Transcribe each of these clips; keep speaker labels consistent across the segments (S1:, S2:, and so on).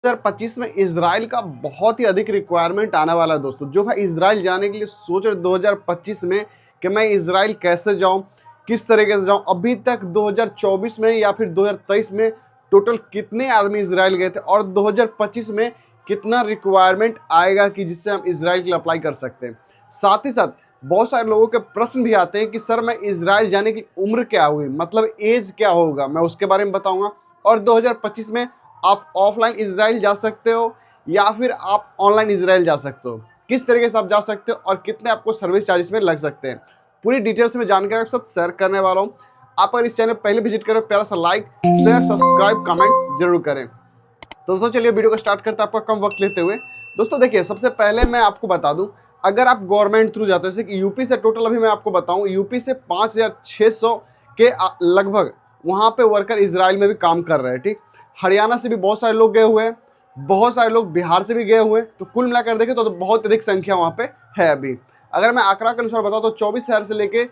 S1: 2025 में इजराइल का बहुत ही अधिक रिक्वायरमेंट आने वाला है दोस्तों। जो भाई इजराइल जाने के लिए सोच रहे 2025 में कि मैं इजराइल कैसे जाऊं, किस तरीके से जाऊं, अभी तक 2024 में या फिर 2023 में टोटल कितने आदमी इजराइल गए थे और 2025 में कितना रिक्वायरमेंट आएगा कि जिससे हम इजराइल के लिए अप्लाई कर सकते हैं। साथ ही साथ बहुत सारे लोगों के प्रश्न भी आते हैं कि सर मैं इजराइल जाने की उम्र क्या हुई, मतलब एज क्या होगा, मैं उसके बारे में बताऊंगा। और 2025 में आप ऑफलाइन इजराइल जा सकते हो या फिर आप ऑनलाइन इजराइल जा सकते हो, किस तरीके से आप जा सकते हो और कितने आपको सर्विस चार्जेस में लग सकते हैं, पूरी डिटेल्स में जानकारी आपके साथ शेयर करने वाला हूँ। आप अगर इस चैनल पहले विजिट करें, प्यारा सा लाइक शेयर सब्सक्राइब कमेंट जरूर करें। तो दोस्तों चलिए वीडियो को स्टार्ट करते हैं आपका कम वक्त लेते हुए। दोस्तों देखिए, सबसे पहले मैं आपको बता दूं, अगर आप गवर्नमेंट थ्रू जाते हो, जैसे कि यूपी से टोटल अभी मैं आपको बताऊं, यूपी से 5600 के लगभग वहाँ पे वर्कर इजराइल में भी काम कर रहे हैं। ठीक, हरियाणा से भी बहुत सारे लोग गए हुए हैं, बहुत सारे लोग बिहार से भी गए हुए हैं। तो कुल मिलाकर देखें तो बहुत अधिक संख्या वहाँ पे है। अभी अगर मैं आंकड़ा के अनुसार बताऊँ तो 24 शहर से लेके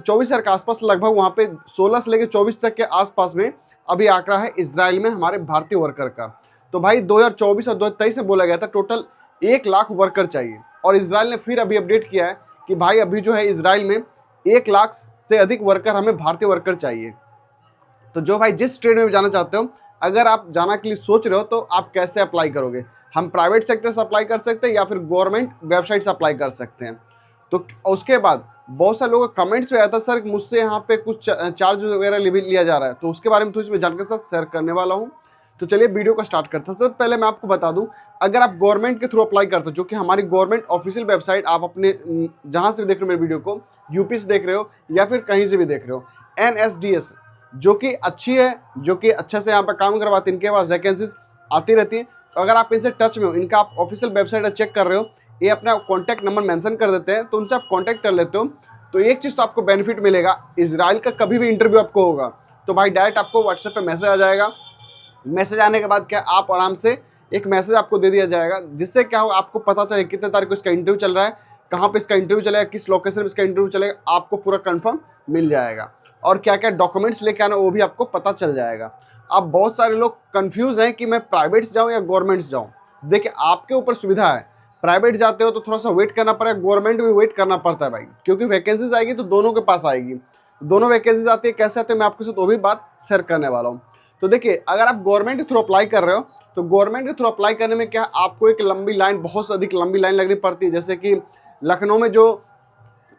S1: 24 शहर के आसपास लगभग वहाँ पे 16 से लेके 24 तक के आसपास में अभी आंकड़ा है इजराइल में हमारे भारतीय वर्कर का। तो भाई 2024 और 2023 में बोला गया था टोटल 1 लाख वर्कर चाहिए, और इजराइल ने फिर अभी अपडेट किया है कि भाई अभी जो है इजराइल में 1 लाख से अधिक वर्कर, हमें भारतीय वर्कर चाहिए। तो जो भाई जिस ट्रेड में जाना चाहते हो, अगर आप जाना के लिए सोच रहे हो तो आप कैसे अप्लाई करोगे? हम प्राइवेट सेक्टर से अप्लाई कर सकते हैं या फिर गवर्नमेंट वेबसाइट से अप्लाई कर सकते हैं। तो उसके बाद बहुत सारे लोगों का कमेंट्स में आया था, सर मुझसे यहाँ पे कुछ चार्ज वगैरह लिया जा रहा है, तो उसके बारे में तो इसमें जानकारी के साथ शेयर करने वाला हूँ। तो चलिए वीडियो को स्टार्ट करते हैं। सबसे पहले मैं आपको बता दूं, अगर आप गवर्नमेंट के थ्रू अप्लाई करते हो, जो कि हमारी गवर्नमेंट ऑफिशियल वेबसाइट, आप अपने जहां से भी देख रहे हो मेरे वीडियो को, यूपी से देख रहे हो या फिर कहीं से भी देख रहे हो, NSDS जो कि अच्छी है, जो कि अच्छे से यहाँ पर काम करवाती है, इनके पास वैकेंसीज आती रहती है। तो अगर आप इनसे टच में हो, इनका आप ऑफिशियल वेबसाइट चेक कर रहे हो, ये अपना कॉन्टैक्ट नंबर मेंशन कर देते हैं, तो उनसे आप कॉन्टैक्ट कर लेते हो। तो एक चीज़ तो आपको बेनिफिट मिलेगा, इजराइल का कभी भी इंटरव्यू आपको होगा तो भाई डायरेक्ट आपको व्हाट्सएप पे मैसेज आ जाएगा। मैसेज आने के बाद क्या, आप आराम से एक मैसेज आपको दे दिया जाएगा, जिससे क्या हो, आपको पता चले कितने तारीख को इसका इंटरव्यू चल रहा है, कहाँ पे इसका इंटरव्यू चलेगा, किस लोकेशन में इसका इंटरव्यू चलेगा, आपको पूरा कंफर्म मिल जाएगा। और क्या क्या डॉक्यूमेंट्स लेके आना वो भी आपको पता चल जाएगा। अब बहुत सारे लोग कंफ्यूज हैं कि मैं प्राइवेट से जाऊँ या गवर्नमेंट से जाऊँ। देखिए, आपके ऊपर सुविधा है, प्राइवेट जाते हो तो थोड़ा सा वेट करना पड़ेगा, गवर्नमेंट भी वेट करना पड़ता है भाई, क्योंकि वैकेंसीज आएगी तो दोनों के पास आएगी। दोनों वैकेंसीज आती है, कैसे आते हैं मैं आपके साथ वो भी बात शेयर करने वाला हूँ। तो देखिए, अगर आप गवर्नमेंट के थ्रू अप्लाई कर रहे हो तो गवर्नमेंट के थ्रू अप्लाई करने में क्या, आपको एक लंबी लाइन, बहुत अधिक लंबी लाइन लगनी पड़ती है। जैसे कि लखनऊ में जो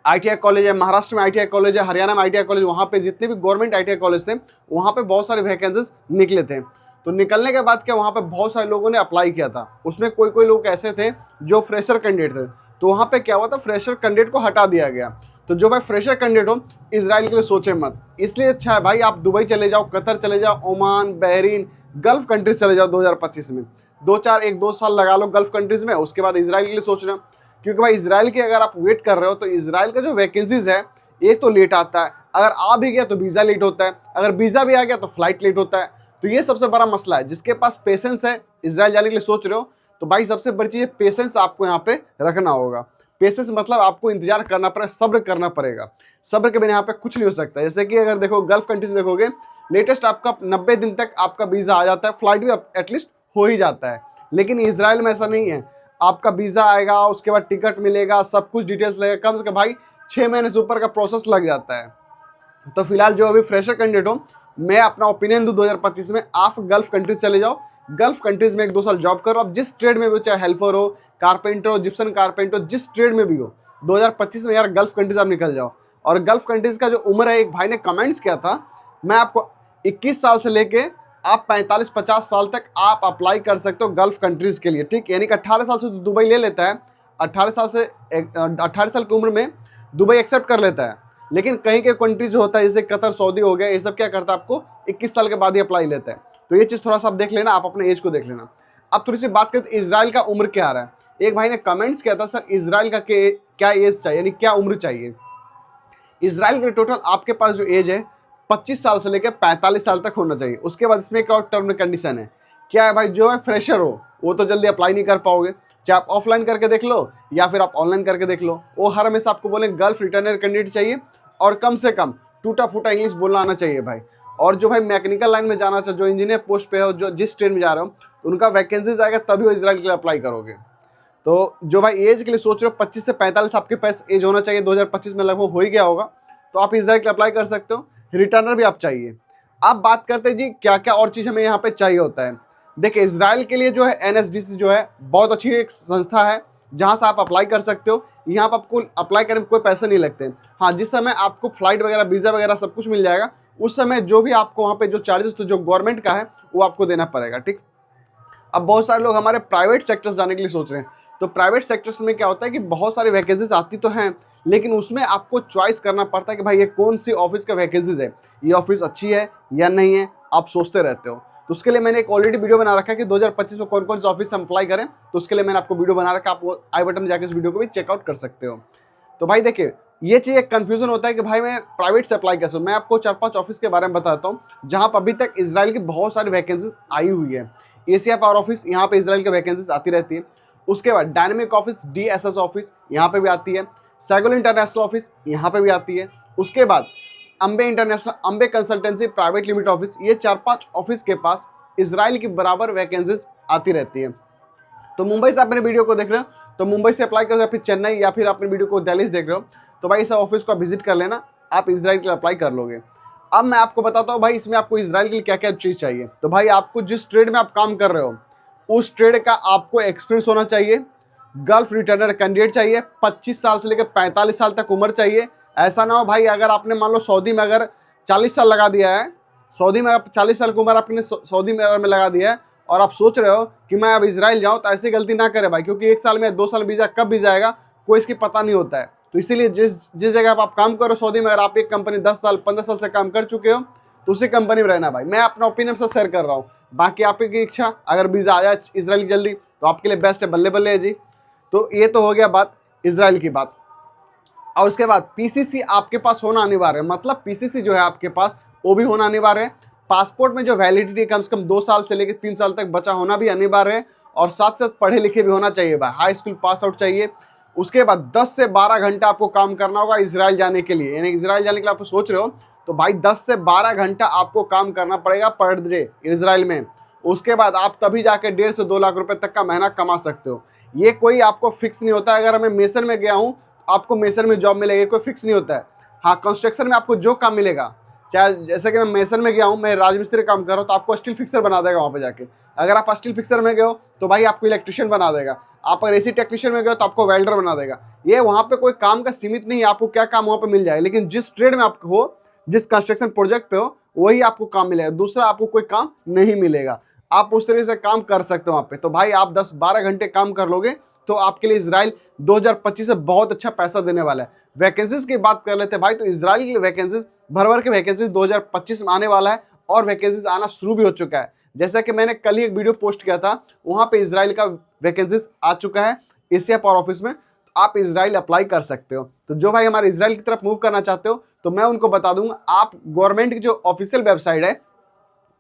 S1: ITI कॉलेज है, महाराष्ट्र में ITI कॉलेज है, हरियाणा में ITI कॉलेज, वहाँ पे जितने भी गवर्नमेंट ITI कॉलेज थे वहाँ पे बहुत सारे वैकेंसीज निकले थे। तो निकलने के बाद क्या, वहाँ पे बहुत सारे लोगों ने अप्लाई किया था। उसमें कोई कोई लोग ऐसे थे जो फ्रेशर कैंडिडेट थे, तो वहाँ पे क्या हुआ था, फ्रेशर कैंडिडेट को हटा दिया गया। तो जो भाई फ्रेशर कैंडिडेट हो, इजराइल के लिए सोचे मत, इसलिए अच्छा है भाई आप दुबई चले जाओ, कतर चले जाओ, ओमान, बहरीन, गल्फ कंट्रीज चले जाओ 2025 में। 1-2 साल लगा लो गल्फ कंट्रीज में, उसके बाद इजराइल के लिए सोचना। क्योंकि भाई इजराइल की अगर आप वेट कर रहे हो तो इजराइल का जो वैकेंसीज है एक तो लेट आता है, अगर आ भी गया तो वीज़ा लेट होता है, अगर वीज़ा भी आ गया तो फ्लाइट लेट होता है। तो ये सबसे बड़ा मसला है। जिसके पास पेशेंस है, इजराइल जाने के लिए सोच रहे हो, तो भाई सबसे बड़ी चीज़ पेशेंस आपको यहाँ पे रखना होगा। पेशेंस मतलब आपको इंतजार करना पड़ेगा, सब्र करना पड़ेगा। सब्र के बिना यहाँ पे कुछ नहीं हो सकता। जैसे कि अगर देखो गल्फ कंट्रीज देखोगे, लेटेस्ट आपका 90 दिन तक आपका वीज़ा आ जाता है, फ्लाइट भी एटलीस्ट हो ही जाता है। लेकिन इजराइल में ऐसा नहीं है, आपका वीज़ा आएगा, उसके बाद टिकट मिलेगा, सब कुछ डिटेल्स लगेगा, कम से कम भाई 6 महीने से ऊपर का प्रोसेस लग जाता है। तो फिलहाल जो अभी फ्रेशर कैंडिडेट हो, मैं अपना ओपिनियन दूं 2025 में, आप गल्फ कंट्रीज चले जाओ, गल्फ कंट्रीज में 1-2 साल जॉब करो। अब जिस ट्रेड में भी हो, चाहे हेल्पर हो, कारपेंटर हो, जिप्सन कारपेंटर हो, जिस ट्रेड में भी हो, 2025 में यार गल्फ कंट्रीज आप निकल जाओ। और गल्फ कंट्रीज का जो उम्र है, एक भाई ने कमेंट्स किया था, मैं आपको 21 साल से लेके आप 45-50 साल तक आप अप्लाई कर सकते हो गल्फ कंट्रीज के लिए। ठीक, यानी कि 18 साल से तो दुबई ले लेता है, 18 साल से 18 साल की उम्र में दुबई एक्सेप्ट कर लेता है। लेकिन कहीं के कंट्रीज जो होता है, जैसे कतर, सऊदी हो गया, ये सब क्या करता है, आपको 21 साल के बाद ही अप्लाई लेता है। तो ये चीज़ थोड़ा सा आप देख लेना, आप अपने एज को देख लेना। अब थोड़ी सी बात करते इजराइल का उम्र क्या आ रहा है। एक भाई ने कमेंट्स किया था, सर इजराइल का क्या एज चाहिए, यानी क्या उम्र चाहिए। इजराइल के टोटल आपके पास जो एज है 25 साल से लेकर 45 साल तक होना चाहिए। उसके बाद इसमें एक और टर्म कंडीशन है, क्या है भाई, जो है फ्रेशर हो वो तो जल्दी अप्लाई नहीं कर पाओगे, चाहे आप ऑफलाइन करके देख लो या फिर आप ऑनलाइन करके देख लो। वो हर हमेशा आपको बोले गल्फ रिटर्नर कैंडिडेट चाहिए और कम से कम टूटा फूटा इंग्लिश बोलना आना चाहिए भाई। और जो भाई मैकेनिकल लाइन में जाना चाहो, जो इंजीनियर पोस्ट पे हो, जो जिस स्टेट में जा रहे हो, उनका वैकेंसीज आएगा तभी वो इसराइल के लिए अप्लाई करोगे। तो जो भाई एज के लिए सोच रहे हो 25 से 45 आपके पास एज होना चाहिए, 2025 में लगभग हो ही गया होगा, तो आप इसराइल के लिए अप्लाई कर सकते हो। रिटर्नर भी आप चाहिए। आप बात करते हैं जी क्या क्या और चीज़ हमें यहाँ पे चाहिए होता है। देखिए इसराइल के लिए जो है NSDC जो है बहुत अच्छी एक संस्था है जहाँ से आप अप्लाई कर सकते हो। यहाँ पर आपको अप्लाई करने में कोई पैसे नहीं लगते। हाँ, जिस समय आपको फ्लाइट वगैरह वीज़ा वगैरह सब कुछ मिल जाएगा, उस समय जो भी आपको वहाँ पे जो चार्जेस तो जो गवर्नमेंट का है वो आपको देना पड़ेगा। ठीक। अब बहुत सारे लोग हमारे प्राइवेट सेक्टर्स जाने के लिए सोच रहे हैं, तो प्राइवेट सेक्टर्स में क्या होता है कि बहुत सारी वैकेंसीज आती तो हैं, लेकिन उसमें आपको चॉइस करना पड़ता है कि भाई ये कौन सी ऑफिस का वैकेंसीज है, ये ऑफिस अच्छी है या नहीं है, आप सोचते रहते हो। तो उसके लिए मैंने एक ऑलरेडी वीडियो बना रखा है कि 2025 में कौन कौन से ऑफिस हम अप्लाई करें, तो उसके लिए मैंने आपको वीडियो बना रखा है, आप वो आई बटन में जाकर इस वीडियो को भी चेकआउट कर सकते हो। तो भाई देखिए ये चीज़ एक कन्फ्यूजन होता है कि भाई मैं प्राइवेट से अप्लाई कैसे, मैं आपको 4-5 ऑफिस के बारे में बताता हूँ जहाँ पर अभी तक इसराइल की बहुत सारी वैकेंसीज आई हुई है। एशिया पावर ऑफिस, यहाँ पे इसराइल की वैकेंसीज आती रहती है। उसके बाद डायनेमिक ऑफिस, DSS ऑफिस यहाँ पे भी आती है। सैगुल इंटरनेशनल ऑफिस यहाँ पे भी आती है। उसके बाद Ambe international, Ambe consultancy private limited office, ये 4-5 ऑफिस के पास इसराइल की बराबर वैकेंसीज आती रहती है। तो मुंबई से आप मेरे वीडियो को देख रहे हो तो मुंबई से अप्लाई करो, या फिर चेन्नई, या फिर अपने वीडियो को दिल्ली से देख रहे हो तो भाई इस ऑफिस को आप विजिट कर लेना, आप इसराइल के लिए अप्लाई कर लोगे। अब मैं आपको बताता हूँ भाई इसमें आपको इसराइल के लिए क्या क्या चीज़ चाहिए। तो भाई आपको जिस ट्रेड में आप काम कर रहे हो उस ट्रेड का आपको एक्सपीरियंस होना चाहिए। गल्फ रिटर्नर कैंडिडेट चाहिए, 25 साल से लेकर 45 साल तक उम्र चाहिए। ऐसा ना हो भाई अगर आपने मान लो सऊदी में अगर 40 साल लगा दिया है, सऊदी में 40 साल की उम्र आपने सऊदी में लगा दिया है और आप सोच रहे हो कि मैं अब इसराइल जाऊँ, तो ऐसी गलती ना करें भाई, क्योंकि 1 साल में 2 साल वीज़ा कब भी जाएगा कोई इसकी पता नहीं होता है। तो इसीलिए जिस जगह आप काम करो सऊदी में, अगर आप एक कंपनी 10 साल 15 साल से काम कर चुके हो तो उसी कंपनी में रहना भाई। मैं अपना ओपिनियन से शेयर कर रहा हूँ, बाकी आपकी इच्छा, अगर वीज़ा आ जाए इसराइल जल्दी तो आपके लिए बेस्ट है, बल्ले बल्ले है जी। तो ये तो हो गया बात इसराइल की बात। और उसके बाद PCC आपके पास होना अनिवार्य है, मतलब PCC जो है आपके पास वो भी होना अनिवार्य है। पासपोर्ट में जो वैलिडिटी कम से कम 2 साल से लेकर 3 साल तक बचा होना भी अनिवार्य है, और साथ साथ पढ़े लिखे भी होना चाहिए भाई, हाई स्कूल पास आउट चाहिए। उसके बाद 10 से 12 घंटा आपको काम करना होगा इसराइल जाने के लिए, यानी इसराइल जाने के लिए आप सोच रहे हो तो भाई 10 से 12 घंटा आपको काम करना पड़ेगा पर डे इसराइल में। उसके बाद आप तभी जाके 1.5 से 2 लाख रुपए तक का महीना कमा सकते हो। ये कोई आपको फिक्स नहीं होता है, अगर मैं मेसन में गया हूँ आपको मेसन में जॉब मिलेगी, कोई फिक्स नहीं होता है। हाँ, कंस्ट्रक्शन में आपको जो काम मिलेगा, चाहे जैसे कि मैं मेसन में गया हूँ, मैं राजमिस्त्री काम कर रहा हूँ तो आपको स्टील फिक्सर बना देगा वहाँ पे जाके। अगर आप स्टील फिक्सर में गए हो तो भाई आपको इलेक्ट्रिशियन बना देगा। आप अगर AC टेक्नीशियन में गए हो तो आपको वेल्डर बना देगा। ये वहाँ पे कोई काम का सीमित नहीं है, आपको क्या काम वहाँ पे मिल जाए, लेकिन जिस ट्रेड में आप हो, जिस कंस्ट्रक्शन प्रोजेक्ट पे हो, वही आपको काम मिलेगा, दूसरा आपको कोई काम नहीं मिलेगा। आप उस तरीके से काम कर सकते हो वहाँ पे। तो भाई आप 10-12 घंटे काम कर लोगे तो आपके लिए इसराइल 2025 से बहुत अच्छा पैसा देने वाला है। वैकेंसीज की बात कर लेते हैं भाई, तो इसराइल की वैकेंसीज भर के वैकेंसीज 2025 में आने वाला है, और वैकेंसीज आना शुरू भी हो चुका है। जैसा कि मैंने कल ही एक वीडियो पोस्ट किया था, वहाँ पे इसराइल का वैकेंसीज आ चुका है एशिया पावर ऑफिस में, तो आप इसराइल अप्लाई कर सकते हो। तो जो भाई हमारे इसराइल की तरफ मूव करना चाहते हो तो मैं उनको बता दूंगा, आप गवर्नमेंट की जो ऑफिशियल वेबसाइट है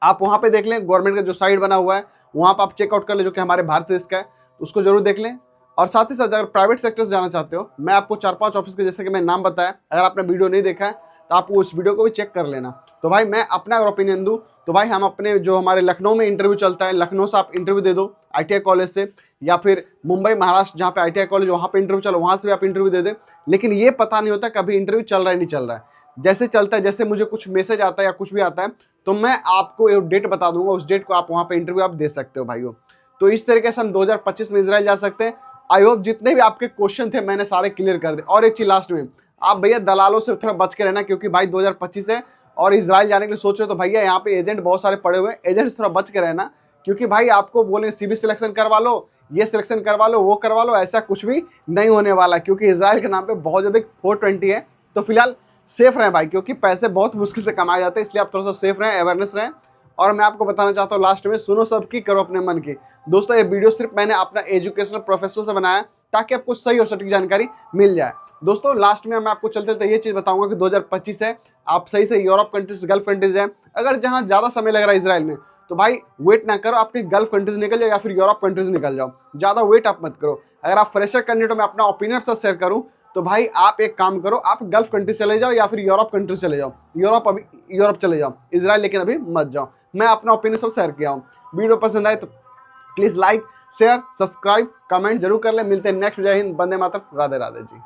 S1: आप वहाँ पे देख लें, गवर्नमेंट का जो साइट बना हुआ है वहाँ पर आप चेकआउट कर लें, जो कि हमारे भारत देश का है, उसको जरूर देख लें। और साथ ही साथ अगर प्राइवेट सेक्टर से जाना चाहते हो, मैं आपको 4-5 ऑफिस के जैसे कि मैं नाम बताया, अगर आपने वीडियो नहीं देखा है तो आप उस वीडियो को भी चेक कर लेना। तो भाई मैं अपना अगर ओपिनियन दूँ तो भाई हम अपने जो हमारे लखनऊ में इंटरव्यू चलता है, लखनऊ से आप इंटरव्यू दे दो ITI कॉलेज से, या फिर मुंबई महाराष्ट्र जहाँ पे ITI कॉलेज वहाँ पे इंटरव्यू चलो, वहाँ से भी आप इंटरव्यू दे दें। लेकिन ये पता नहीं होता कभी इंटरव्यू चल रहा है नहीं चल रहा है, जैसे चलता है, जैसे मुझे कुछ मैसेज आता है या कुछ भी आता है तो मैं आपको एक डेट बता दूंगा, उस डेट को आप वहाँ पे इंटरव्यू आप दे सकते हो भाइयों। तो इस तरीके से हम 2025 में इसराइल जा सकते हैं। आई होप जितने भी आपके क्वेश्चन थे मैंने सारे क्लियर कर दे। और एक चीज लास्ट में, आप भैया दलालों से थोड़ा बच के रहना, क्योंकि भाई 2025 है और इसराइल जाने के लिए सोच रहे हो तो भैया यहाँ पे एजेंट बहुत सारे पड़े हुए हैं, एजेंट से थोड़ा बच के रहना, क्योंकि भाई आपको बोले CB सिलेक्शन करवा लो, ये सिलेक्शन करवा लो, वो करवा लो, ऐसा कुछ भी नहीं होने वाला, क्योंकि इसराइल के नाम पे बहुत ज़्यादा 420 है। तो फिलहाल सेफ रहें भाई, क्योंकि पैसे बहुत मुश्किल से कमाए जाते हैं, इसलिए आप थोड़ा सा सेफ रहें, अवेयरनेस रहें। और मैं आपको बताना चाहता हूँ लास्ट में, सुनो सबकी करो अपने मन की। दोस्तों ये वीडियो सिर्फ मैंने अपना एजुकेशनल प्रोफेशनल से बनाया ताकि आपको सही और सटीक जानकारी मिल जाए। दोस्तों लास्ट में मैं आपको चलते थे ये चीज़ बताऊंगा कि 2025 है, आप सही से यूरोप कंट्रीज, गल्फ कंट्रीज हैं, अगर जहाँ ज़्यादा समय लग रहा है इसराइल में तो भाई वेट ना करो, आपकी गल्फ कंट्रीज निकल जाओ या फिर यूरोप कंट्रीज निकल जाओ, ज़्यादा वेट आप मत करो। अगर आप फ्रेशर कैंडिडेट हो, मैं अपना ओपिनियन से शेयर करूँ तो भाई आप एक काम करो, आप गल्फ कंट्री चले जाओ या फिर यूरोप कंट्री चले जाओ। यूरोप चले जाओ, इजराइल लेकिन अभी मत जाओ। मैं अपना ओपिनियन सब शेयर किया हूँ। वीडियो पसंद आए तो please like, share, subscribe, comment जरूर कर ले। मिलते हैं नेक्स्ट। जय हिंद, वंदे मातरम, राधे राधे जी।